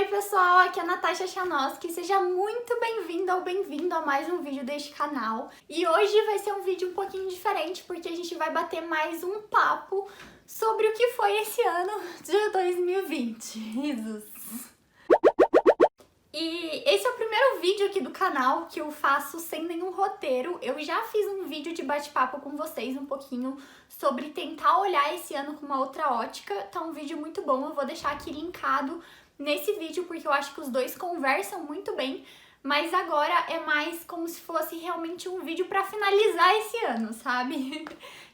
Oi pessoal, aqui é a Natasha Chanoski, seja muito bem-vinda ou bem-vindo a mais um vídeo deste canal. E hoje vai ser um vídeo um pouquinho diferente, porque a gente vai bater mais um papo sobre o que foi esse ano de 2020. Risos. E esse é o primeiro vídeo aqui do canal que eu faço sem nenhum roteiro. Eu já fiz um vídeo de bate-papo com vocês um pouquinho sobre tentar olhar esse ano com uma outra ótica. Tá um vídeo muito bom, eu vou deixar aqui linkado nesse vídeo porque eu acho que os dois conversam muito bem. Mas agora é mais como se fosse realmente um vídeo pra finalizar esse ano, sabe?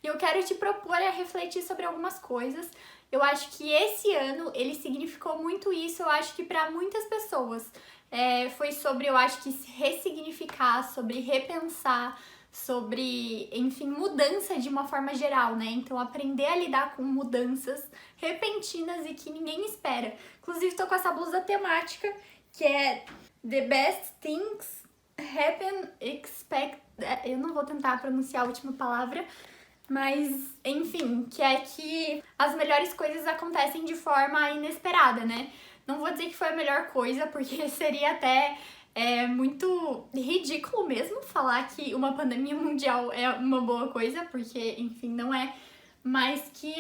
E eu quero te propor a refletir sobre algumas coisas. Eu acho que esse ano ele significou muito isso, eu acho que para muitas pessoas. Foi sobre, eu acho que ressignificar, sobre repensar, sobre, enfim, mudança de uma forma geral, né? Então aprender a lidar com mudanças repentinas e que ninguém espera. Inclusive tô com essa blusa temática, que é The Best Things Happen Expect... Eu não vou tentar pronunciar a última palavra, mas, enfim, que é que as melhores coisas acontecem de forma inesperada, né? Não vou dizer que foi a melhor coisa, porque seria até muito ridículo mesmo falar que uma pandemia mundial é uma boa coisa, porque, enfim, não é. Mas que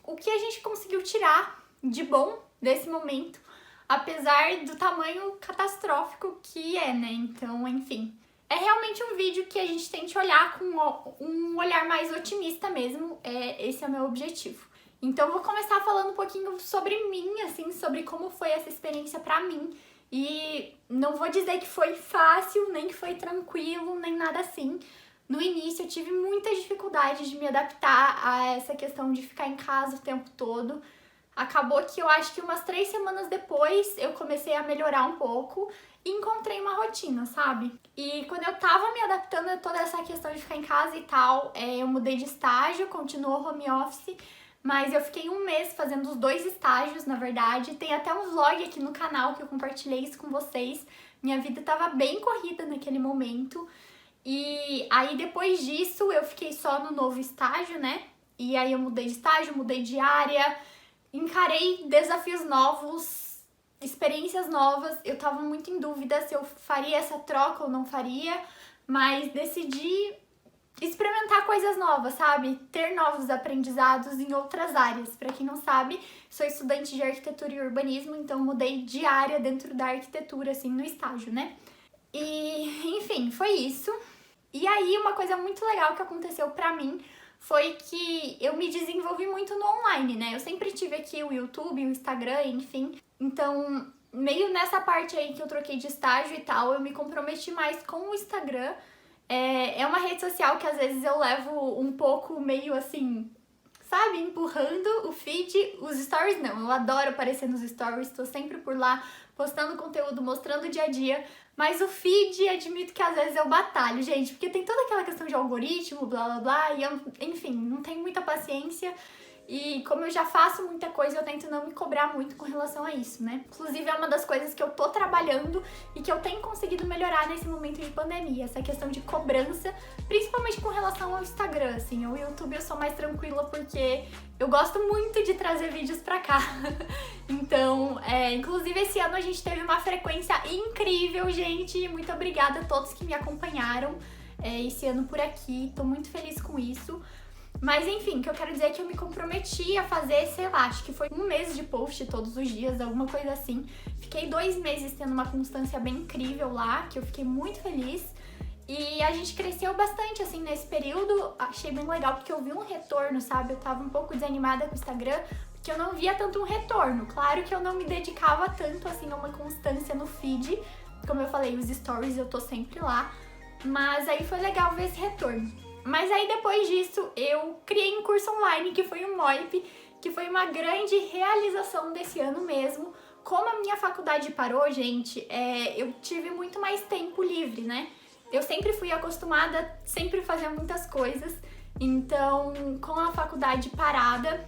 o que a gente conseguiu tirar de bom desse momento, apesar do tamanho catastrófico que é, né? Então, enfim... É realmente um vídeo que a gente tente olhar com um olhar mais otimista mesmo, esse é o meu objetivo. Então eu vou começar falando um pouquinho sobre mim, assim, sobre como foi essa experiência pra mim. E não vou dizer que foi fácil, nem que foi tranquilo, nem nada assim. No início eu tive muita dificuldade de me adaptar a essa questão de ficar em casa o tempo todo. Acabou que eu acho que umas 3 semanas depois eu comecei a melhorar um pouco e encontrei uma rotina, sabe? E quando eu tava me adaptando a toda essa questão de ficar em casa e tal, eu mudei de estágio, continuou home office, mas eu fiquei um mês fazendo os 2 estágios, na verdade. Tem até um vlog aqui no canal que eu compartilhei isso com vocês. Minha vida tava bem corrida naquele momento. E aí depois disso eu fiquei só no novo estágio, né? E aí eu mudei de estágio, mudei de área, encarei desafios novos, experiências novas. Eu tava muito em dúvida se eu faria essa troca ou não faria, mas decidi experimentar coisas novas, sabe? Ter novos aprendizados em outras áreas. Pra quem não sabe, sou estudante de arquitetura e urbanismo, então mudei de área dentro da arquitetura, assim, no estágio, né? E, enfim, foi isso. E aí, uma coisa muito legal que aconteceu pra mim foi que eu me desenvolvi muito no online, né? Eu sempre tive aqui o YouTube, o Instagram, enfim. Então, meio nessa parte aí que eu troquei de estágio e tal, eu me comprometi mais com o Instagram. É uma rede social que às vezes eu levo um pouco meio assim, sabe? Empurrando o feed, os stories não. Eu adoro aparecer nos stories, tô sempre por lá postando conteúdo, mostrando o dia a dia. Mas o feed, admito que às vezes eu batalho, gente, porque tem toda aquela questão de algoritmo, blá blá blá, e eu, enfim, não tenho muita paciência. E como eu já faço muita coisa, eu tento não me cobrar muito com relação a isso, né? Inclusive é uma das coisas que eu tô trabalhando e que eu tenho conseguido melhorar nesse momento de pandemia, essa questão de cobrança, principalmente com relação ao Instagram, assim. O YouTube eu sou mais tranquila porque eu gosto muito de trazer vídeos pra cá. Então, inclusive esse ano a gente teve uma frequência incrível, gente. Muito obrigada a todos que me acompanharam esse ano por aqui, tô muito feliz com isso. Mas enfim, o que eu quero dizer é que eu me comprometi a fazer, sei lá, acho que foi 1 mês de post todos os dias, alguma coisa assim. Fiquei 2 meses tendo uma constância bem incrível lá, que eu fiquei muito feliz. E a gente cresceu bastante, assim, nesse período. Achei bem legal, porque eu vi um retorno, sabe? Eu tava um pouco desanimada com o Instagram, porque eu não via tanto um retorno. Claro que eu não me dedicava tanto, assim, a uma constância no feed. Como eu falei, os stories eu tô sempre lá. Mas aí foi legal ver esse retorno. Mas aí depois disso eu criei um curso online que foi o MOIP, que foi uma grande realização desse ano mesmo. Como a minha faculdade parou, gente, eu tive muito mais tempo livre, né? Eu sempre fui acostumada, sempre fazer muitas coisas, então com a faculdade parada,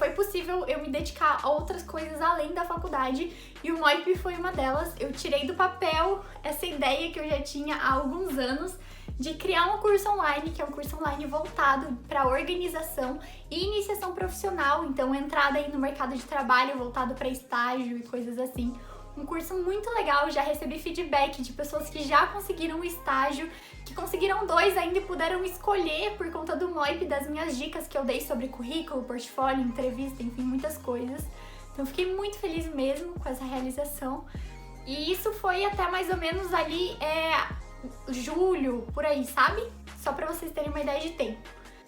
foi possível eu me dedicar a outras coisas além da faculdade e o MOIP foi uma delas. Eu tirei do papel essa ideia que eu já tinha há alguns anos de criar um curso online, que é um curso online voltado para organização e iniciação profissional, então entrada aí no mercado de trabalho voltado para estágio e coisas assim. um curso muito legal, já recebi feedback de pessoas que já conseguiram o estágio, que conseguiram 2 ainda e puderam escolher por conta do Moip, das minhas dicas que eu dei sobre currículo, portfólio, entrevista, enfim, muitas coisas. Então fiquei muito feliz mesmo com essa realização. E isso foi até mais ou menos ali julho, por aí, sabe? Só pra vocês terem uma ideia de tempo.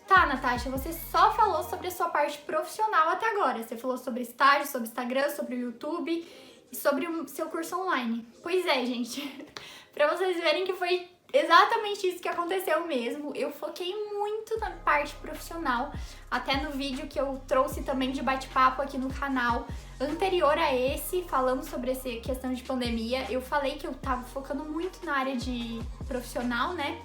Tá, Natasha, você só falou sobre a sua parte profissional até agora. Você falou sobre estágio, sobre Instagram, sobre o YouTube e sobre o seu curso online. Pois é, gente. Pra vocês verem que foi exatamente isso que aconteceu mesmo. Eu foquei muito na parte profissional. Até no vídeo que eu trouxe também de bate-papo aqui no canal, anterior a esse, falando sobre essa questão de pandemia, eu falei que eu tava focando muito na área de profissional, né?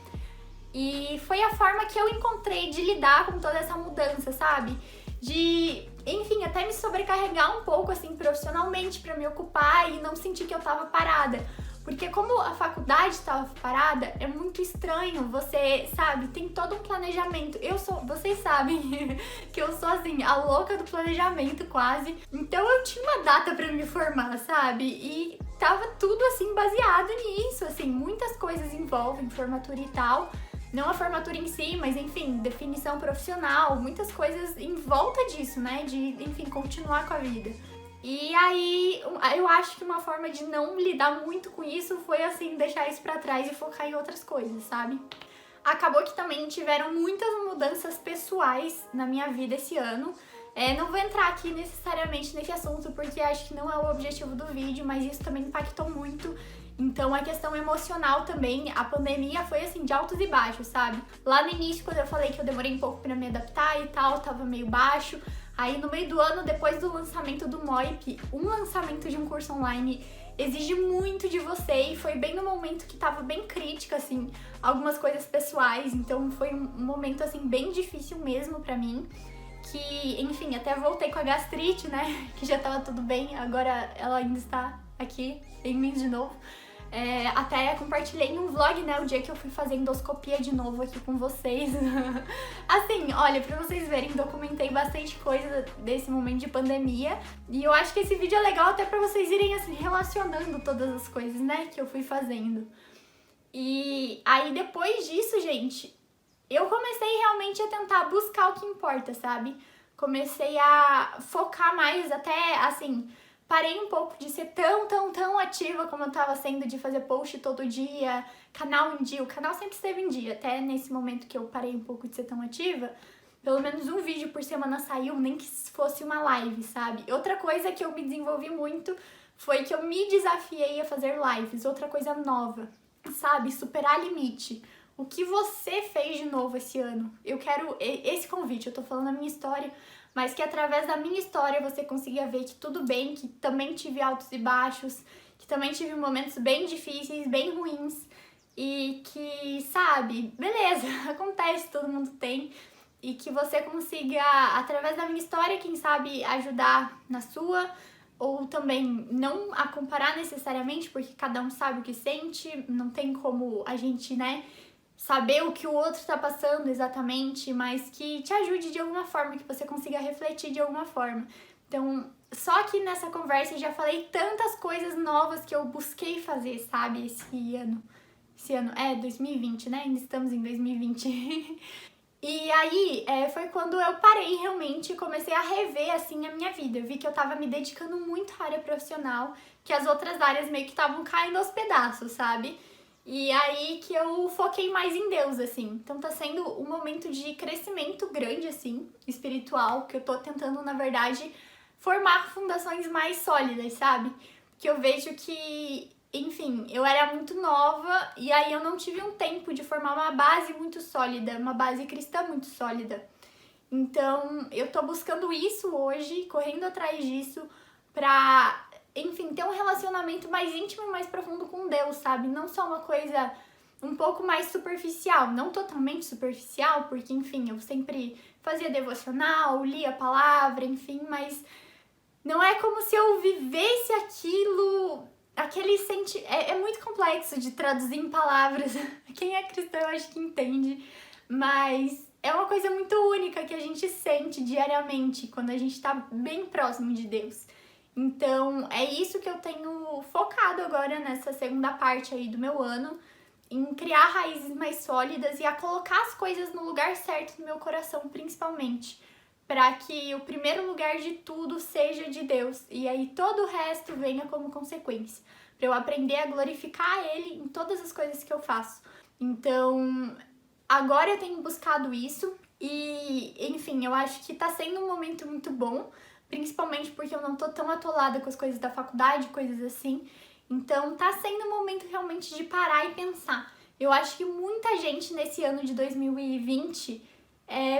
E foi a forma que eu encontrei de lidar com toda essa mudança, sabe? De, enfim, até me sobrecarregar um pouco, assim, profissionalmente pra me ocupar e não sentir que eu tava parada. Porque como a faculdade estava parada, é muito estranho, você, sabe, tem todo um planejamento. Vocês sabem que eu sou, assim, a louca do planejamento quase. Então eu tinha uma data pra me formar, sabe? E tava tudo, assim, baseado nisso, assim, muitas coisas envolvem formatura e tal. Não a formatura em si, mas enfim, definição profissional, muitas coisas em volta disso, né? De, enfim, continuar com a vida. E aí, eu acho que uma forma de não lidar muito com isso foi, assim, deixar isso pra trás e focar em outras coisas, sabe? Acabou que também tiveram muitas mudanças pessoais na minha vida esse ano. Não vou entrar aqui necessariamente nesse assunto, porque acho que não é o objetivo do vídeo, mas isso também impactou muito. Então, a questão emocional também, a pandemia foi assim, de altos e baixos, sabe? Lá no início, quando eu falei que eu demorei um pouco pra me adaptar e tal, tava meio baixo. Aí, no meio do ano, depois do lançamento do Moip, um lançamento de um curso online exige muito de você, e foi bem no momento que tava bem crítica, assim, algumas coisas pessoais. Então, foi um momento, assim, bem difícil mesmo pra mim. Que, enfim, até voltei com a gastrite, né? Que já tava tudo bem, agora ela ainda está aqui em mim de novo. Até compartilhei em um vlog, né, o dia que eu fui fazer endoscopia de novo aqui com vocês. Assim, olha, pra vocês verem, documentei bastante coisa desse momento de pandemia. E eu acho que esse vídeo é legal até pra vocês irem, assim, relacionando todas as coisas, né, que eu fui fazendo. E aí, depois disso, gente, eu comecei realmente a tentar buscar o que importa, sabe? Comecei a focar mais, até, assim, parei um pouco de ser tão ativa como eu tava sendo, de fazer post todo dia, canal em dia. O canal sempre esteve em dia, até nesse momento que eu parei um pouco de ser tão ativa. Pelo menos um vídeo por semana saiu, nem que fosse uma live, sabe? Outra coisa que eu me desenvolvi muito foi que eu me desafiei a fazer lives, outra coisa nova, sabe? Superar limite. O que você fez de novo esse ano? Eu quero esse convite, eu tô falando a minha história, mas que através da minha história você consiga ver que tudo bem, que também tive altos e baixos, que também tive momentos bem difíceis, bem ruins, e que, sabe, beleza, acontece, todo mundo tem, e que você consiga, através da minha história, quem sabe, ajudar na sua, ou também não a comparar necessariamente, porque cada um sabe o que sente, não tem como a gente, né, saber o que o outro tá passando exatamente, mas que te ajude de alguma forma, que você consiga refletir de alguma forma. Então, só que nessa conversa eu já falei tantas coisas novas que eu busquei fazer, sabe, esse ano. Esse ano é 2020, né? Ainda estamos em 2020. E aí, foi quando eu parei realmente e comecei a rever, assim, a minha vida. Eu vi que eu tava me dedicando muito à área profissional, que as outras áreas meio que estavam caindo aos pedaços, sabe? E aí que eu foquei mais em Deus, assim. Então tá sendo um momento de crescimento grande, assim, espiritual, que eu tô tentando, na verdade, formar fundações mais sólidas, sabe? Que eu vejo que, enfim, eu era muito nova e aí eu não tive um tempo de formar uma base muito sólida, uma base cristã muito sólida. Então, eu tô buscando isso hoje, correndo atrás disso, pra, enfim, ter um relacionamento mais íntimo e mais profundo com Deus, sabe? Não só uma coisa um pouco mais superficial, não totalmente superficial, porque, enfim, eu sempre fazia devocional, lia a palavra, enfim, mas não é como se eu vivesse aquilo, aquele sentimento. É muito complexo de traduzir em palavras. Quem é cristão, eu acho que entende, mas é uma coisa muito única que a gente sente diariamente quando a gente tá bem próximo de Deus. Então, é isso que eu tenho focado agora nessa segunda parte aí do meu ano, em criar raízes mais sólidas e a colocar as coisas no lugar certo no meu coração, principalmente, para que o primeiro lugar de tudo seja de Deus e aí todo o resto venha como consequência, para eu aprender a glorificar Ele em todas as coisas que eu faço. Então, agora eu tenho buscado isso e, enfim, eu acho que tá sendo um momento muito bom, principalmente porque eu não tô tão atolada com as coisas da faculdade, coisas assim. Então tá sendo um momento realmente de parar e pensar. Eu acho que muita gente nesse ano de 2020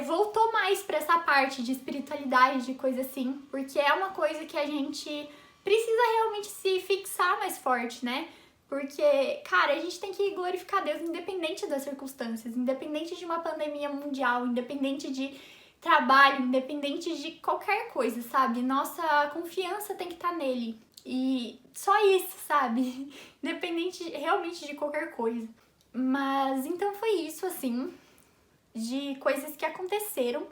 voltou mais pra essa parte de espiritualidade, de coisa assim, porque é uma coisa que a gente precisa realmente se fixar mais forte, né? Porque, cara, a gente tem que glorificar Deus independente das circunstâncias, independente de uma pandemia mundial, independente de trabalho, independente de qualquer coisa, sabe? Nossa confiança tem que estar nele. E só isso, sabe? Independente realmente de qualquer coisa. Mas então foi isso, assim, de coisas que aconteceram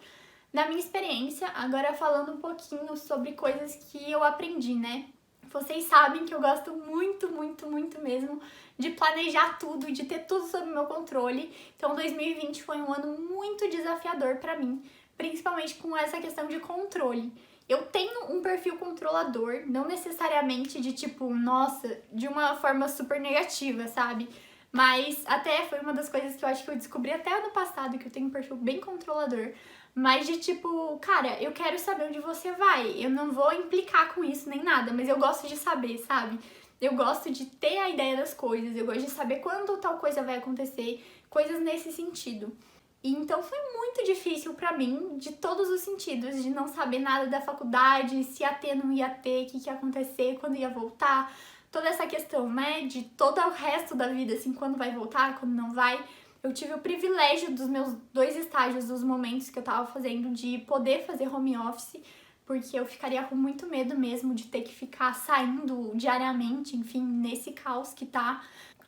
na minha experiência. Agora falando um pouquinho sobre coisas que eu aprendi, né? Vocês sabem que eu gosto muito, muito, muito mesmo de planejar tudo e de ter tudo sob meu controle. Então 2020 foi um ano muito desafiador pra mim, principalmente com essa questão de controle. Eu tenho um perfil controlador, não necessariamente de tipo, nossa, de uma forma super negativa, sabe? Mas até foi uma das coisas que eu acho que eu descobri até ano passado, que eu tenho um perfil bem controlador. Mas de tipo, cara, eu quero saber onde você vai. Eu não vou implicar com isso nem nada, mas eu gosto de saber, sabe? Eu gosto de ter a ideia das coisas, eu gosto de saber quando tal coisa vai acontecer, coisas nesse sentido. E então foi muito difícil pra mim, de todos os sentidos, de não saber nada da faculdade, se ia ter, não ia ter, o que ia acontecer, quando ia voltar, toda essa questão, né, de todo o resto da vida, assim, quando vai voltar, quando não vai. Eu tive o privilégio dos meus 2 estágios, dos momentos que eu tava fazendo, de poder fazer home office, porque eu ficaria com muito medo mesmo de ter que ficar saindo diariamente, enfim, nesse caos que tá.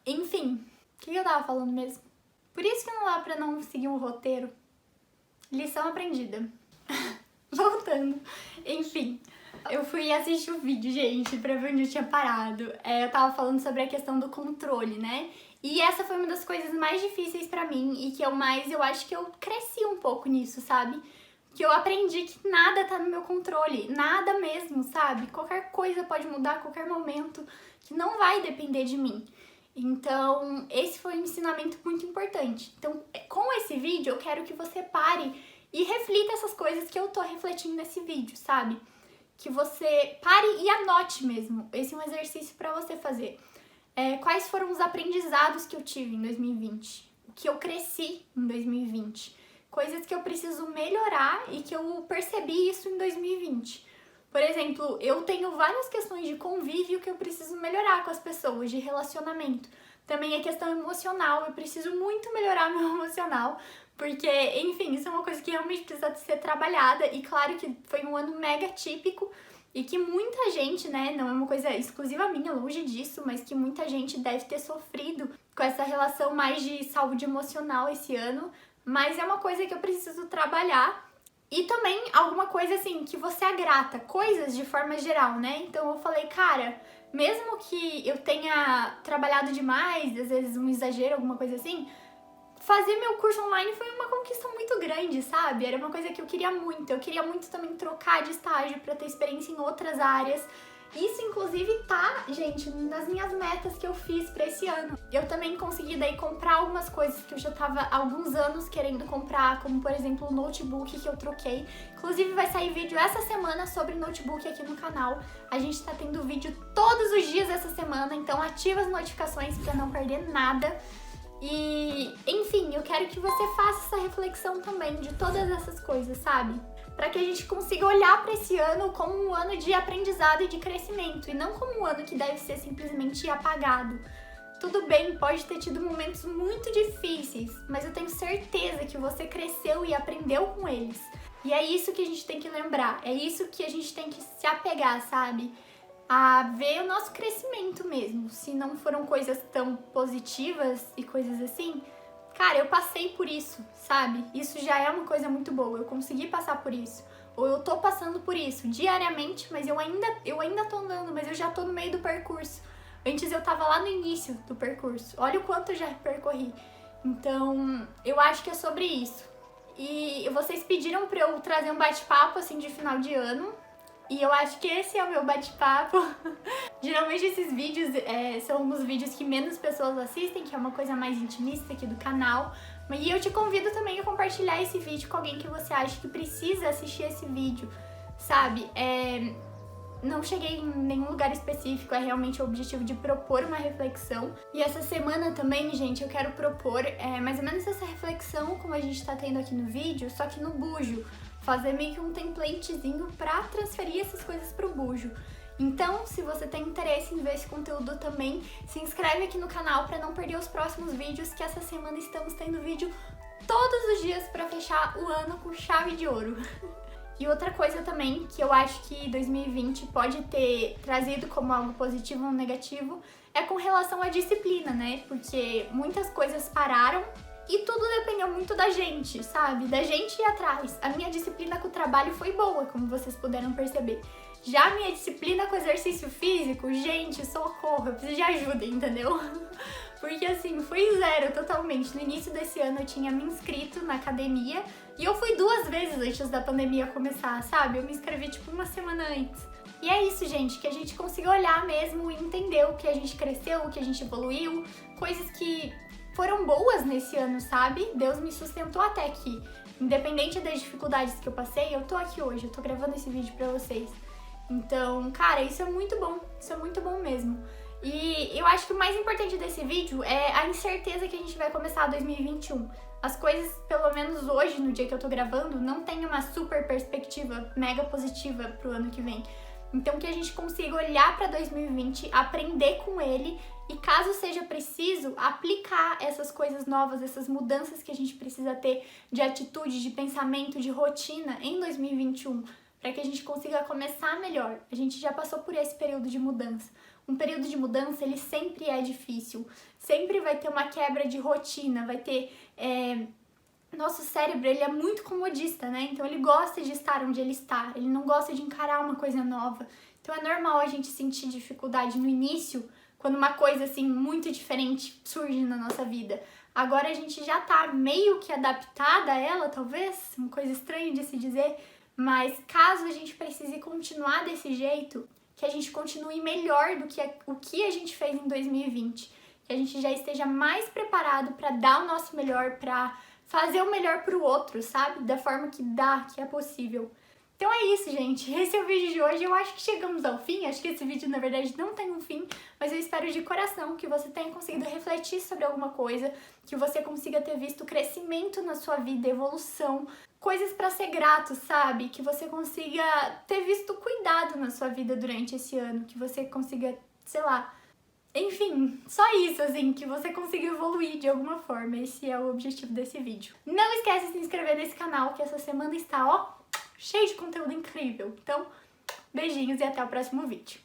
Enfim, o que eu tava falando mesmo? Por isso que não dá pra não seguir um roteiro. Lição aprendida. Voltando. Enfim, eu fui assistir o vídeo, gente, pra ver onde eu tinha parado. Eu tava falando sobre a questão do controle, né? E essa foi uma das coisas mais difíceis pra mim e que eu acho que eu cresci um pouco nisso, sabe? Que eu aprendi que nada tá no meu controle, nada mesmo, sabe? Qualquer coisa pode mudar a qualquer momento, que não vai depender de mim. Então, esse foi um ensinamento muito importante. Então, com esse vídeo, eu quero que você pare e reflita essas coisas que eu tô refletindo nesse vídeo, sabe? Que você pare e anote mesmo. Esse é um exercício pra você fazer. Quais foram os aprendizados que eu tive em 2020? O que eu cresci em 2020? Coisas que eu preciso melhorar e que eu percebi isso em 2020. Por exemplo, eu tenho várias questões de convívio que eu preciso melhorar com as pessoas, de relacionamento. Também a questão emocional, eu preciso muito melhorar meu emocional, porque, enfim, isso é uma coisa que realmente precisa ser trabalhada. E claro que foi um ano mega típico e que muita gente, né, não é uma coisa exclusiva minha, longe disso, mas que muita gente deve ter sofrido com essa relação mais de saúde emocional esse ano. Mas é uma coisa que eu preciso trabalhar. E também alguma coisa assim, que você é grata, coisas de forma geral, né? Então eu falei, cara, mesmo que eu tenha trabalhado demais, às vezes um exagero, alguma coisa assim, fazer meu curso online foi uma conquista muito grande, sabe? Era uma coisa que eu queria muito. Eu queria muito também trocar de estágio pra ter experiência em outras áreas. Isso, inclusive, tá, gente, nas minhas metas que eu fiz pra esse ano. Eu também consegui, daí, comprar algumas coisas que eu já tava há alguns anos querendo comprar, como, por exemplo, o notebook que eu troquei. Inclusive, vai sair vídeo essa semana sobre notebook aqui no canal. A gente tá tendo vídeo todos os dias essa semana, então ativa as notificações pra não perder nada. E, enfim, eu quero que você faça essa reflexão também de todas essas coisas, sabe? Para que a gente consiga olhar para esse ano como um ano de aprendizado e de crescimento, e não como um ano que deve ser simplesmente apagado. Tudo bem, pode ter tido momentos muito difíceis, mas eu tenho certeza que você cresceu e aprendeu com eles. E é isso que a gente tem que lembrar, é isso que a gente tem que se apegar, sabe? A ver o nosso crescimento mesmo. Se não foram coisas tão positivas e coisas assim, cara, eu passei por isso, sabe? Isso já é uma coisa muito boa, eu consegui passar por isso. ou eu tô passando por isso diariamente, mas eu ainda tô andando, mas eu já tô no meio do percurso. Antes eu tava lá no início do percurso. Olha o quanto eu já percorri. Então, eu acho que é sobre isso. E vocês pediram pra eu trazer um bate-papo, assim, de final de ano. E eu acho que esse é o meu bate-papo. Geralmente esses vídeos são os vídeos que menos pessoas assistem, que é uma coisa mais intimista aqui do canal. E eu te convido também a compartilhar esse vídeo com alguém que você acha que precisa assistir esse vídeo, sabe? Não cheguei em nenhum lugar específico, é realmente o objetivo de propor uma reflexão. E essa semana também, gente, eu quero propor mais ou menos essa reflexão como a gente tá tendo aqui no vídeo, só que no Bujo. Fazer meio que um templatezinho pra transferir essas coisas pro Bujo. Então, se você tem interesse em ver esse conteúdo também, se inscreve aqui no canal pra não perder os próximos vídeos, que essa semana estamos tendo vídeo todos os dias pra fechar o ano com chave de ouro. E outra coisa também que eu acho que 2020 pode ter trazido como algo positivo ou negativo é com relação à disciplina, né? Porque muitas coisas pararam e tudo dependeu muito da gente, sabe? Da gente ir atrás. A minha disciplina com o trabalho foi boa, como vocês puderam perceber. Já a minha disciplina com exercício físico, gente, socorro, eu preciso de ajuda, entendeu? Porque assim, fui zero totalmente. No início desse ano eu tinha me inscrito na academia e eu fui 2 vezes antes da pandemia começar, sabe? Eu me inscrevi tipo uma semana antes. E é isso, gente, que a gente consiga olhar mesmo e entender o que a gente cresceu, o que a gente evoluiu, coisas que foram boas nesse ano, sabe? Deus me sustentou até aqui. Independente das dificuldades que eu passei, eu tô aqui hoje, eu tô gravando esse vídeo pra vocês. Então, cara, isso é muito bom mesmo. E eu acho que o mais importante desse vídeo é a incerteza que a gente vai começar 2021. As coisas, pelo menos hoje, no dia que eu tô gravando, não tem uma super perspectiva mega positiva pro ano que vem. Então que a gente consiga olhar pra 2020, aprender com ele e, caso seja preciso, aplicar essas coisas novas, essas mudanças que a gente precisa ter de atitude, de pensamento, de rotina em 2021. Para que a gente consiga começar melhor. A gente já passou por esse período de mudança. Um período de mudança, ele sempre é difícil. Sempre vai ter uma quebra de rotina, vai ter... Nosso cérebro, ele é muito comodista, né? Então ele gosta de estar onde ele está. Ele não gosta de encarar uma coisa nova. Então é normal a gente sentir dificuldade no início, quando uma coisa, assim, muito diferente surge na nossa vida. Agora a gente já tá meio que adaptada a ela, talvez. Uma coisa estranha de se dizer. Mas caso a gente precise continuar desse jeito, que a gente continue melhor do que o que a gente fez em 2020. Que a gente já esteja mais preparado para dar o nosso melhor, para fazer o melhor pro outro, sabe? Da forma que dá, que é possível. Então é isso, gente. Esse é o vídeo de hoje. Eu acho que chegamos ao fim. Acho que esse vídeo, na verdade, não tem um fim. Mas eu espero de coração que você tenha conseguido refletir sobre alguma coisa, que você consiga ter visto crescimento na sua vida, evolução, coisas pra ser grato, sabe? Que você consiga ter visto cuidado na sua vida durante esse ano, que você consiga, sei lá, enfim, só isso, assim, que você consiga evoluir de alguma forma. Esse é o objetivo desse vídeo. Não esquece de se inscrever nesse canal, que essa semana está, ó, cheio de conteúdo incrível. Então, beijinhos e até o próximo vídeo.